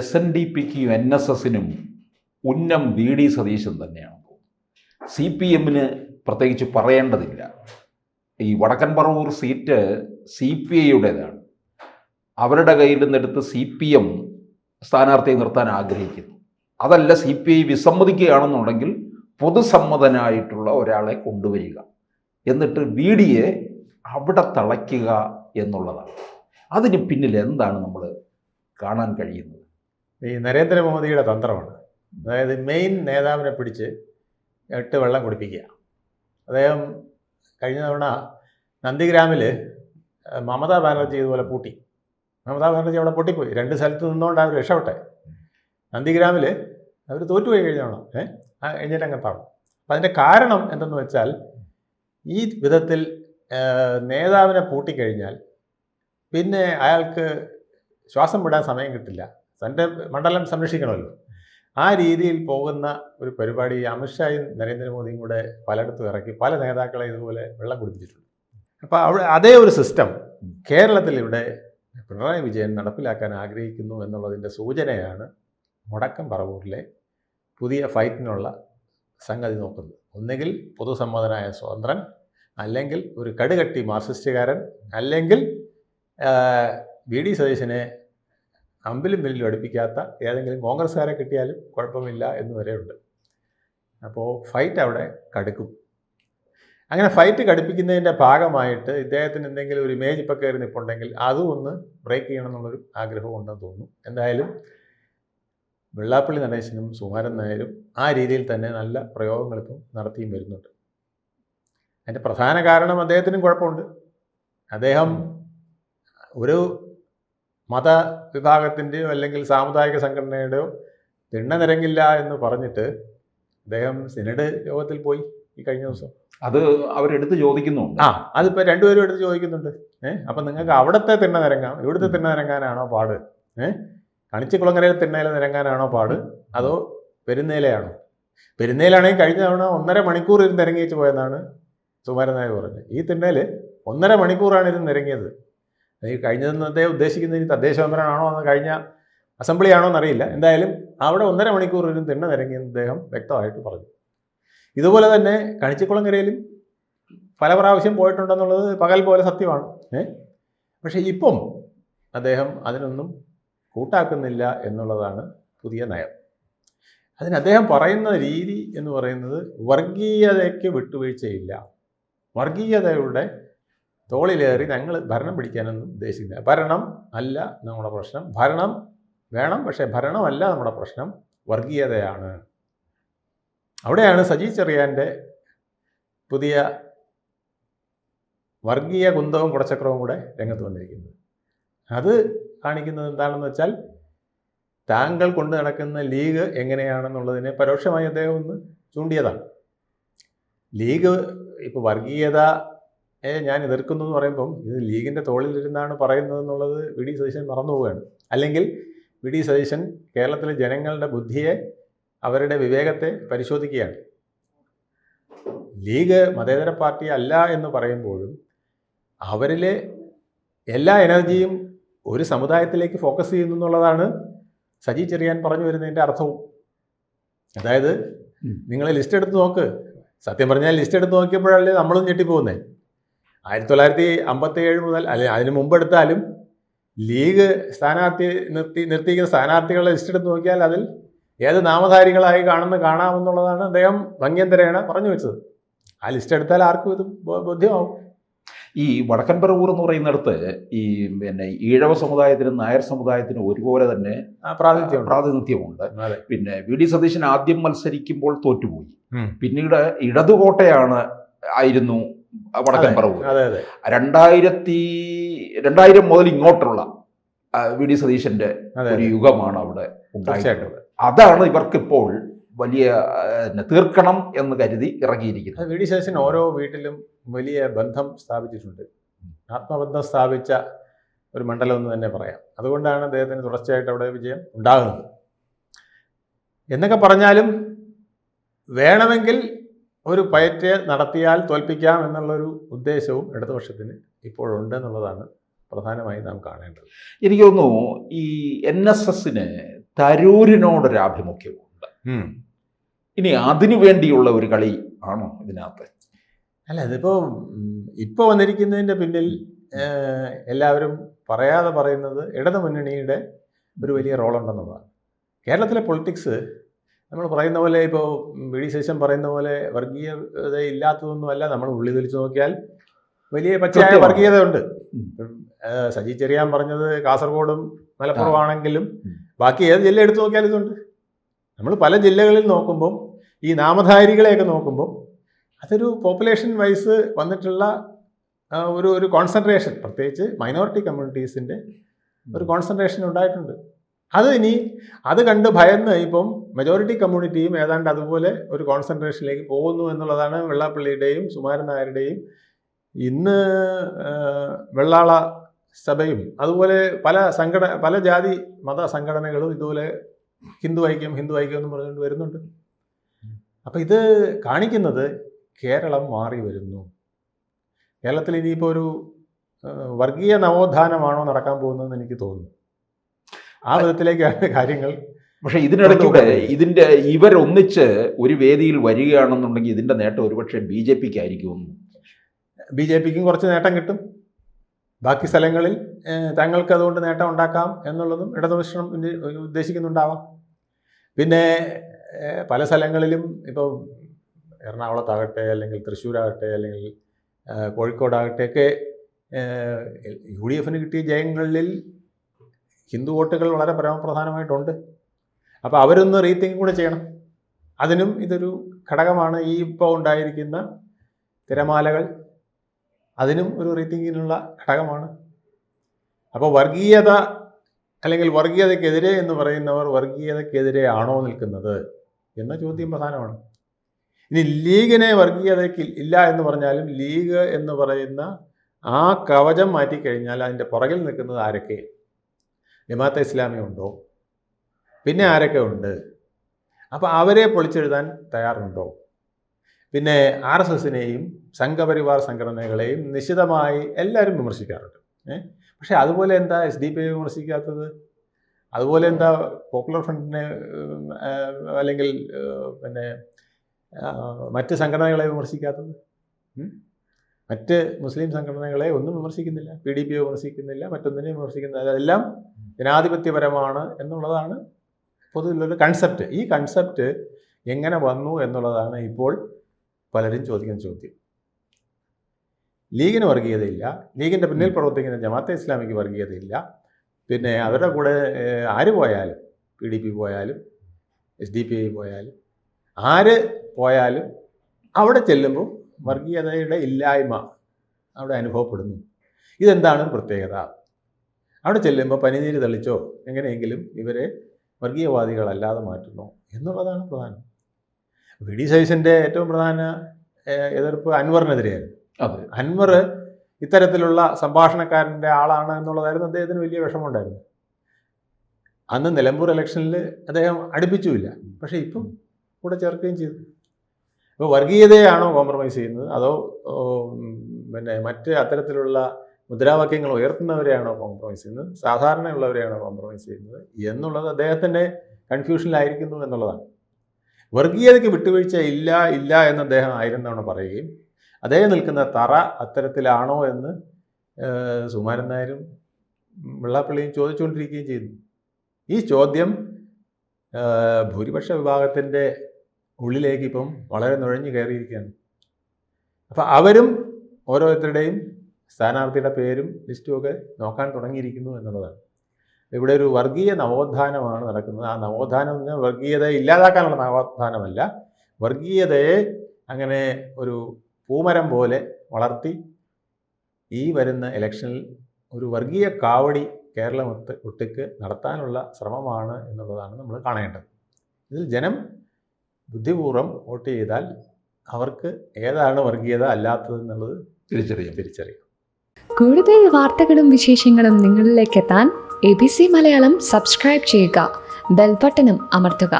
SNDPക്കും NSSനും ഉന്നം VD സതീശൻ തന്നെയാണ്. CPM പ്രത്യേകിച്ച് പറയേണ്ടതില്ല. ഈ വടക്കൻ പറവൂർ സീറ്റ് CPIയുടേതാണ്. അവരുടെ കയ്യിൽ നിന്നെടുത്ത് CPM സ്ഥാനാർത്ഥിയെ നിർത്താൻ ആഗ്രഹിക്കുന്നു. അതല്ല, CPI വിസമ്മതിക്കുകയാണെന്നുണ്ടെങ്കിൽ പൊതുസമ്മതനായിട്ടുള്ള ഒരാളെ കൊണ്ടുവരിക, എന്നിട്ട് VDയെ അവിടെ തളയ്ക്കുക എന്നുള്ളതാണ്. അതിന് പിന്നിൽ എന്താണ് നമ്മൾ കാണാൻ കഴിയുന്നത്? ഈ നരേന്ദ്രമോദിയുടെ തന്ത്രമാണ്. അതായത് മെയിൻ നേതാവിനെ പിടിച്ച് 8 വെള്ളം കുടിപ്പിക്കുക. അദ്ദേഹം കഴിഞ്ഞ തവണ നന്ദിഗ്രാമിൽ മമതാ ബാനർജി ഇതുപോലെ പൂട്ടി. മമതാ ബാനർജി അവിടെ പൊട്ടിപ്പോയി. 2 സ്ഥലത്ത് നിന്നുകൊണ്ട് അവർ രക്ഷപ്പെട്ടെ. നന്ദിഗ്രാമിൽ അവർ തോറ്റുപോയി കഴിഞ്ഞാണോ കഴിഞ്ഞിട്ട് അങ്ങത്താണ്. അപ്പം അതിൻ്റെ കാരണം എന്തെന്ന് വെച്ചാൽ, ഈ വിധത്തിൽ നേതാവിനെ പൂട്ടിക്കഴിഞ്ഞാൽ പിന്നെ അയാൾക്ക് ശ്വാസം വിടാൻ സമയം കിട്ടില്ല. തൻ്റെ മണ്ഡലം സംരക്ഷിക്കണമല്ലോ. ആ രീതിയിൽ പോകുന്ന ഒരു പരിപാടി അമിത്ഷായും നരേന്ദ്രമോദിയും കൂടെ പലയിടത്തും ഇറക്കി പല നേതാക്കളെ ഇതുപോലെ വെള്ളം കുടിപ്പിച്ചിട്ടുണ്ട്. അപ്പോൾ അവിടെ അതേ ഒരു സിസ്റ്റം കേരളത്തിൽ ഇവിടെ പിണറായി വിജയൻ നടപ്പിലാക്കാൻ ആഗ്രഹിക്കുന്നു എന്നുള്ളതിൻ്റെ സൂചനയാണ് വടക്കൻ പറവൂരിലെ പുതിയ ഫൈറ്റിനുള്ള സംഗതി നോക്കുന്നത്. ഒന്നുകിൽ പൊതുസമ്മതനായ സ്വതന്ത്രൻ, അല്ലെങ്കിൽ ഒരു കടുകട്ടി മാർക്സിസ്റ്റുകാരൻ, അല്ലെങ്കിൽ VD സതീശനെ അമ്പിലും വില്ലും അടുപ്പിക്കാത്ത ഏതെങ്കിലും കോൺഗ്രസ്സുകാരെ കിട്ടിയാലും കുഴപ്പമില്ല എന്ന് വരെയുണ്ട്. അപ്പോൾ ഫൈറ്റ് അവിടെ കടുക്കും. അങ്ങനെ ഫൈറ്റ് കടുപ്പിക്കുന്നതിൻ്റെ ഭാഗമായിട്ട് ഇദ്ദേഹത്തിന് എന്തെങ്കിലും ഒരു ഇമേജ് ഇപ്പോൾ കയറി നിൽപ്പുണ്ടെങ്കിൽ അതും ഒന്ന് ബ്രേക്ക് ചെയ്യണം എന്നുള്ളൊരു ആഗ്രഹം ഉണ്ടെന്ന് തോന്നുന്നു. എന്തായാലും വെള്ളാപ്പള്ളി നടേശനും സുകുമാരൻ നായരും ആ രീതിയിൽ തന്നെ നല്ല പ്രയോഗങ്ങളിപ്പം നടത്തിയും വരുന്നുണ്ട്. അതിൻ്റെ പ്രധാന കാരണം അദ്ദേഹത്തിനും കുഴപ്പമുണ്ട്. അദ്ദേഹം ഒരു മതവിഭാഗത്തിൻ്റെയോ അല്ലെങ്കിൽ സാമുദായിക സംഘടനയുടെയോ തിണ്ണ നിരങ്ങില്ല എന്ന് പറഞ്ഞിട്ട് അദ്ദേഹം സിനഡ് യോഗത്തിൽ പോയി ഈ കഴിഞ്ഞ ദിവസം. അത് അവരെടുത്ത് ചോദിക്കുന്നുണ്ട്. അതിപ്പോൾ രണ്ടുപേരും എടുത്ത് ചോദിക്കുന്നുണ്ട്. അപ്പം നിങ്ങൾക്ക് അവിടുത്തെ തിണ്ണ നിരങ്ങാം, ഇവിടുത്തെ തിണ്ണ നിരങ്ങാനാണോ പാട്? കണിച്ചിക്കുളങ്ങരയിൽ തിണ്ണയിൽ നിരങ്ങാനാണോ പാട്, അതോ പെരുന്നേലയാണോ? പെരുന്നേലാണെങ്കിൽ കഴിഞ്ഞ തവണ 1.5 മണിക്കൂർ ഇരുന്ന് നിരങ്ങിച്ച് പോയെന്നാണ് സുകുമാരൻ നായർ പറഞ്ഞത്. ഈ തിണ്ണയിൽ 1.5 മണിക്കൂറാണ് ഇരുന്ന് നിരങ്ങിയത്. ഈ കഴിഞ്ഞതെന്ന് അദ്ദേഹം ഉദ്ദേശിക്കുന്നത് ഇനി തദ്ദേശ ഭരണമാണോ എന്ന് കഴിഞ്ഞ അസംബ്ലി ആണോ എന്നറിയില്ല. എന്തായാലും അവിടെ 1.5 മണിക്കൂർ ഇരുന്ന് തിണ്ണ നിരങ്ങിയെന്ന് അദ്ദേഹം വ്യക്തമായിട്ട് പറഞ്ഞു. ഇതുപോലെ തന്നെ കണിച്ചിക്കുളങ്ങരയിലും പല പ്രാവശ്യം പോയിട്ടുണ്ടെന്നുള്ളത് പകൽ പോലെ സത്യമാണ്. പക്ഷേ ഇപ്പം അദ്ദേഹം അതിനൊന്നും കൂട്ടാക്കുന്നില്ല എന്നുള്ളതാണ് പുതിയ നയം. അതിന് അദ്ദേഹം പറയുന്ന രീതി എന്ന് പറയുന്നത് വർഗീയതയ്ക്ക് വിട്ടുവീഴ്ചയില്ല, വർഗീയതയുടെ തോളിലേറി ഞങ്ങൾ ഭരണം പിടിക്കാനൊന്നും ഉദ്ദേശിക്കുന്നില്ല. ഭരണം അല്ല നമ്മുടെ പ്രശ്നം, ഭരണം വേണം, പക്ഷേ ഭരണമല്ല നമ്മുടെ പ്രശ്നം, വർഗീയതയാണ്. അവിടെയാണ് സജി ചെറിയാൻ്റെ പുതിയ വർഗീയ കുന്തവും കുടച്ചക്രവും കൂടെ രംഗത്ത് വന്നിരിക്കുന്നത്. അത് കാണിക്കുന്നത് എന്താണെന്ന് വെച്ചാൽ, താങ്കൾ കൊണ്ട് നടക്കുന്ന ലീഗ് എങ്ങനെയാണെന്നുള്ളതിനെ പരോക്ഷമായി അദ്ദേഹം ഒന്ന് ചൂണ്ടിയതാണ്. ലീഗ് ഇപ്പോൾ വർഗീയതയെ ഞാൻ എതിർക്കുന്നു എന്ന് പറയുമ്പം ഇത് ലീഗിൻ്റെ തോളിലിരുന്നാണ് പറയുന്നതെന്നുള്ളത് VD സതീശൻ മറന്നു പോവുകയാണ്. അല്ലെങ്കിൽ VD സതീശൻ കേരളത്തിലെ ജനങ്ങളുടെ ബുദ്ധിയെ, അവരുടെ വിവേകത്തെ പരിശോധിക്കുകയാണ്. ലീഗ് മതേതര പാർട്ടി അല്ല എന്ന് പറയുമ്പോഴും അവരിലെ എല്ലാ എനർജിയും ഒരു സമുദായത്തിലേക്ക് ഫോക്കസ് ചെയ്യുന്നു എന്നുള്ളതാണ് സജി ചെറിയാൻ പറഞ്ഞു വരുന്നതിൻ്റെ അർത്ഥവും. അതായത് നിങ്ങൾ ലിസ്റ്റ് എടുത്ത് നോക്ക്. സത്യം പറഞ്ഞാൽ ലിസ്റ്റ് എടുത്ത് നോക്കിയപ്പോഴല്ലേ നമ്മളും ഞെട്ടിപ്പോകുന്നത്. 1957 മുതൽ, അല്ലെങ്കിൽ അതിന് മുമ്പെടുത്താലും ലീഗ് സ്ഥാനാർത്ഥി നിർത്തിയിരിക്കുന്ന സ്ഥാനാർത്ഥികളുടെ ലിസ്റ്റ് എടുത്ത് നോക്കിയാൽ അതിൽ ഏത് നാമധാരികളായി കാണാമെന്നുള്ളതാണ് അദ്ദേഹം ഭംഗ്യന്തരേണ പറഞ്ഞു വെച്ചത്. ആ ലിസ്റ്റ് എടുത്താൽ ആർക്കും ഇത് ബോധ്യമാവും. ഈ വടക്കൻ പറവൂർ എന്ന് പറയുന്നിടത്ത് ഈ ഈഴവ സമുദായത്തിനും നായർ സമുദായത്തിനും ഒരുപോലെ തന്നെ പ്രാതിനിധ്യമുണ്ട്. പിന്നെ VD സതീശൻ ആദ്യം മത്സരിക്കുമ്പോൾ തോറ്റുപോയി. പിന്നീട് ഇടതുകോട്ടയാണ് ആയിരുന്നു വടക്കൻ പറവൂർ. 2000 മുതൽ ഇങ്ങോട്ടുള്ള VD സതീശന്റെ ഒരു യുഗമാണ് അവിടെ ഉണ്ടായിട്ടുള്ളത്. അതാണ് ഇവർക്കിപ്പോൾ വലിയ തീർക്കണം എന്ന് കരുതി ഇറങ്ങിയിരിക്കുന്നത്. VD സതീശൻ ഓരോ വീട്ടിലും വലിയ ബന്ധം സ്ഥാപിച്ചിട്ടുണ്ട്. ആത്മബന്ധം സ്ഥാപിച്ച ഒരു മണ്ഡലം എന്ന് തന്നെ പറയാം. അതുകൊണ്ടാണ് അദ്ദേഹത്തിന് തുടർച്ചയായിട്ട് അവിടെ വിജയം ഉണ്ടാകുന്നത്. എന്നൊക്കെ പറഞ്ഞാലും വേണമെങ്കിൽ ഒരു പയറ്റ് നടത്തിയാൽ തോൽപ്പിക്കാം എന്നുള്ളൊരു ഉദ്ദേശവും ഇടതുപക്ഷത്തിന് ഇപ്പോഴുണ്ട് എന്നുള്ളതാണ് പ്രധാനമായും നാം കാണേണ്ടത്. എനിക്ക് തോന്നുന്നു ഈ NSSന് തരൂരിനോടൊരാഭിമുഖ്യമുണ്ട്. ഇനി അതിനു വേണ്ടിയുള്ള ഒരു കളി ആണോ ഇതിനകത്ത്? അല്ല, ഇപ്പോൾ വന്നിരിക്കുന്നതിൻ്റെ പിന്നിൽ എല്ലാവരും പറയാതെ പറയുന്നത് ഇടതു മുന്നണിയുടെ ഒരു വലിയ റോളുണ്ടെന്നുള്ളതാണ്. കേരളത്തിലെ പൊളിറ്റിക്സ് നമ്മൾ പറയുന്ന പോലെ, ഇപ്പോൾ വി.ഡി. സതീശൻ പറയുന്ന പോലെ വർഗീയത ഇല്ലാത്തതൊന്നുമല്ല. നമ്മൾ ഉള്ളി തൊലിച്ച് നോക്കിയാൽ വലിയ പച്ചയായ വർഗീയത ഉണ്ട്. സജി ചെറിയാൻ പറഞ്ഞത് കാസർഗോഡും മലപ്പുറം ആണെങ്കിലും ബാക്കി ഏത് ജില്ല എടുത്തു നോക്കിയാലും ഇതുണ്ട്. നമ്മൾ പല ജില്ലകളിൽ നോക്കുമ്പം ഈ നാമധാരികളെയൊക്കെ നോക്കുമ്പം അതൊരു പോപ്പുലേഷൻ വൈസ് വന്നിട്ടുള്ള ഒരു കോൺസെൻട്രേഷൻ, പ്രത്യേകിച്ച് മൈനോറിറ്റി കമ്മ്യൂണിറ്റീസിൻ്റെ ഒരു കോൺസെൻട്രേഷൻ ഉണ്ടായിട്ടുണ്ട്. അത് കണ്ട് ഭയന്ന് ഇപ്പം മെജോറിറ്റി കമ്മ്യൂണിറ്റിയും ഏതാണ്ട് അതുപോലെ ഒരു കോൺസെൻട്രേഷനിലേക്ക് പോകുന്നു എന്നുള്ളതാണ് വെള്ളാപ്പള്ളിയുടെയും സുകുമാരൻ നായരുടെയും, ഇന്ന് വെള്ളാള സഭയും അതുപോലെ പല ജാതി മത സംഘടനകളും ഇതുപോലെ ഹിന്ദു ഐക്യം എന്ന് പറഞ്ഞുകൊണ്ട് വരുന്നുണ്ട്. അപ്പം ഇത് കാണിക്കുന്നത് കേരളം മാറി വരുന്നു. കേരളത്തിൽ ഇനിയിപ്പോൾ ഒരു വർഗീയ നവോത്ഥാനമാണോ നടക്കാൻ പോകുന്നതെന്ന് എനിക്ക് തോന്നുന്നു. ആ വിധത്തിലേക്കാണ് കാര്യങ്ങൾ. പക്ഷെ ഇതിനിടയ്ക്കൂടെ ഇവരൊന്നിച്ച് ഒരു വേദിയിൽ വരികയാണെന്നുണ്ടെങ്കിൽ ഇതിന്റെ നേട്ടം ഒരുപക്ഷെ BJPക്ക് ആയിരിക്കും. BJPക്കും കുറച്ച് നേട്ടം കിട്ടും. ബാക്കി സ്ഥലങ്ങളിൽ തങ്ങൾക്ക് അതുകൊണ്ട് നേട്ടം ഉണ്ടാക്കാം എന്നുള്ളതും ഇടതുപക്ഷം ഉദ്ദേശിക്കുന്നുണ്ടാവാം. പിന്നെ പല സ്ഥലങ്ങളിലും ഇപ്പോൾ എറണാകുളത്താകട്ടെ, അല്ലെങ്കിൽ തൃശ്ശൂരാകട്ടെ, അല്ലെങ്കിൽ കോഴിക്കോടാകട്ടെ ഒക്കെ UDF കിട്ടിയ ജയങ്ങളിൽ ഹിന്ദു വോട്ടുകൾ വളരെ പരമപ്രധാനമായിട്ടുണ്ട്. അപ്പോൾ അവരൊന്ന് റീതിങ്ക് കൂടെ ചെയ്യണം. അതിനും ഇതൊരു ഘടകമാണ്. ഈ ഇപ്പോൾ ഉണ്ടായിരിക്കുന്ന തിരമാലകൾ അതിനും ഒരു റീതിങ്കിനുള്ള ഘടകമാണ്. അപ്പോൾ വർഗീയത അല്ലെങ്കിൽ വർഗീയതയ്ക്കെതിരെ എന്ന് പറയുന്നവർ വർഗീയതയ്ക്കെതിരെ ആണോ നിൽക്കുന്നത് എന്ന ചോദ്യം പ്രധാനമാണ്. ഇനി ലീഗിനെ വർഗീയതയ്ക്ക് ഇല്ല എന്ന് പറഞ്ഞാലും ലീഗ് എന്ന് പറയുന്ന ആ കവചം മാറ്റിക്കഴിഞ്ഞാൽ അതിൻ്റെ പുറകിൽ നിൽക്കുന്നത് ആരൊക്കെ? ജമാഅത്തെ ഇസ്ലാമി ഉണ്ടോ? പിന്നെ ആരൊക്കെ ഉണ്ട്? അപ്പോൾ അവരെ പൊളിച്ചെഴുതാൻ തയ്യാറുണ്ടോ? പിന്നെ RSSനെയും സംഘപരിവാർ സംഘടനകളെയും നിശിതമായി എല്ലാവരും വിമർശിക്കാറുണ്ട്. പക്ഷേ അതുപോലെ എന്താ SDP വിമർശിക്കാത്തത്? അതുപോലെ എന്താ പോപ്പുലർ ഫ്രണ്ടിനെ അല്ലെങ്കിൽ പിന്നെ മറ്റ് സംഘടനകളെ വിമർശിക്കാത്തത്? മറ്റ് മുസ്ലിം സംഘടനകളെ ഒന്നും വിമർശിക്കുന്നില്ല, PDP വിമർശിക്കുന്നില്ല, മറ്റൊന്നിനെയും വിമർശിക്കുന്നില്ല. അതെല്ലാം ജനാധിപത്യപരമാണ് എന്നുള്ളതാണ് പൊതുവിലൊരു കൺസെപ്റ്റ്. ഈ കൺസെപ്റ്റ് എങ്ങനെ വന്നു എന്നുള്ളതാണ് ഇപ്പോൾ പലരും ചോദിക്കുന്ന ചോദ്യം. ലീഗിന് വർഗീയതയില്ല, ലീഗിൻ്റെ പിന്നിൽ പ്രവർത്തിക്കുന്ന ജമാഅത്തെ ഇസ്ലാമിക്ക് വർഗീയതയില്ല. പിന്നെ അവരുടെ കൂടെ ആര് പോയാലും, PDP പോയാലും SDPI പോയാലും ആര് പോയാലും അവിടെ ചെല്ലുമ്പോൾ വർഗീയതയുടെ ഇല്ലായ്മ അവിടെ അനുഭവപ്പെടുന്നു. ഇതെന്താണ് പ്രത്യേകത? അവിടെ ചെല്ലുമ്പോൾ പനിനീര് തളിച്ചോ എങ്ങനെയെങ്കിലും ഇവരെ വർഗീയവാദികളല്ലാതെ മാറ്റുന്നു എന്നുള്ളതാണ് പ്രധാനം. വി.ഡി. സതീശൻ്റെ ഏറ്റവും പ്രധാന എതിർപ്പ് അൻവറിനെതിരെയായിരുന്നു. അൻവർ ഇത്തരത്തിലുള്ള സംഭാഷണക്കാരൻ്റെ ആളാണ് എന്നുള്ളതായിരുന്നു അദ്ദേഹത്തിന് വലിയ വിഷമമുണ്ടായിരുന്നു. അന്ന് നിലമ്പൂർ ഇലക്ഷനിൽ അദ്ദേഹം അടുപ്പിച്ചുമില്ല, പക്ഷേ ഇപ്പം കൂടെ ചേർക്കുകയും ചെയ്തു. അപ്പോൾ വർഗീയതയാണോ കോംപ്രമൈസ് ചെയ്യുന്നത്, അതോ പിന്നെ മറ്റ് അത്തരത്തിലുള്ള മുദ്രാവാക്യങ്ങൾ ഉയർത്തുന്നവരെയാണോ കോംപ്രമൈസ് ചെയ്യുന്നത്, സാധാരണയുള്ളവരെയാണോ കോംപ്രമൈസ് ചെയ്യുന്നത് എന്നുള്ളത് അദ്ദേഹത്തിൻ്റെ കൺഫ്യൂഷനിലായിരിക്കുന്നു എന്നുള്ളതാണ്. വർഗീയതയ്ക്ക് വിട്ടുവീഴ്ച ഇല്ല എന്ന് അദ്ദേഹം ആയിരം തവണ പറയുകയും അദ്ദേഹം നിൽക്കുന്ന തറ അത്തരത്തിലാണോ എന്ന് സുകുമാരൻ നായരും വെള്ളാപ്പള്ളിയും ചോദിച്ചുകൊണ്ടിരിക്കുകയും ചെയ്യുന്നു. ഈ ചോദ്യം ഭൂരിപക്ഷ വിഭാഗത്തിൻ്റെ ഉള്ളിലേക്ക് ഇപ്പം വളരെ നുഴഞ്ഞു കയറിയിരിക്കുകയാണ്. അപ്പോൾ അവരും ഓരോരുത്തരുടെയും സ്ഥാനാർത്ഥിയുടെ പേരും ലിസ്റ്റുമൊക്കെ നോക്കാൻ തുടങ്ങിയിരിക്കുന്നു എന്നുള്ളതാണ്. ഇവിടെ ഒരു വർഗീയ നവോത്ഥാനമാണ് നടക്കുന്നത്. ആ നവോത്ഥാനം എന്ന് പറഞ്ഞാൽ വർഗീയതയെ ഇല്ലാതാക്കാനുള്ള നവോത്ഥാനമല്ല, വർഗീയതയെ അങ്ങനെ ഒരു പൂമരം പോലെ വളർത്തി ഈ വരുന്ന ഇലക്ഷനിൽ ഒരു വർഗീയ കാവടി കേരളം ഒട്ടുക്ക് നടത്താനുള്ള ശ്രമമാണ് എന്നുള്ളതാണ് നമ്മൾ കാണേണ്ടത്. ഇതിൽ ജനം ബുദ്ധിപൂർവ്വം വോട്ട് ചെയ്താൽ അവർക്ക് ഏതാണ് വർഗീയത അല്ലാത്തതെന്നുള്ളത് തിരിച്ചറിയാം. കൂടുതൽ വാർത്തകളും വിശേഷങ്ങളും നിങ്ങളിലേക്ക് എത്താൻ ABC മലയാളം സബ്സ്ക്രൈബ് ചെയ്യുക, ബെൽ ബട്ടണും അമർത്തുക.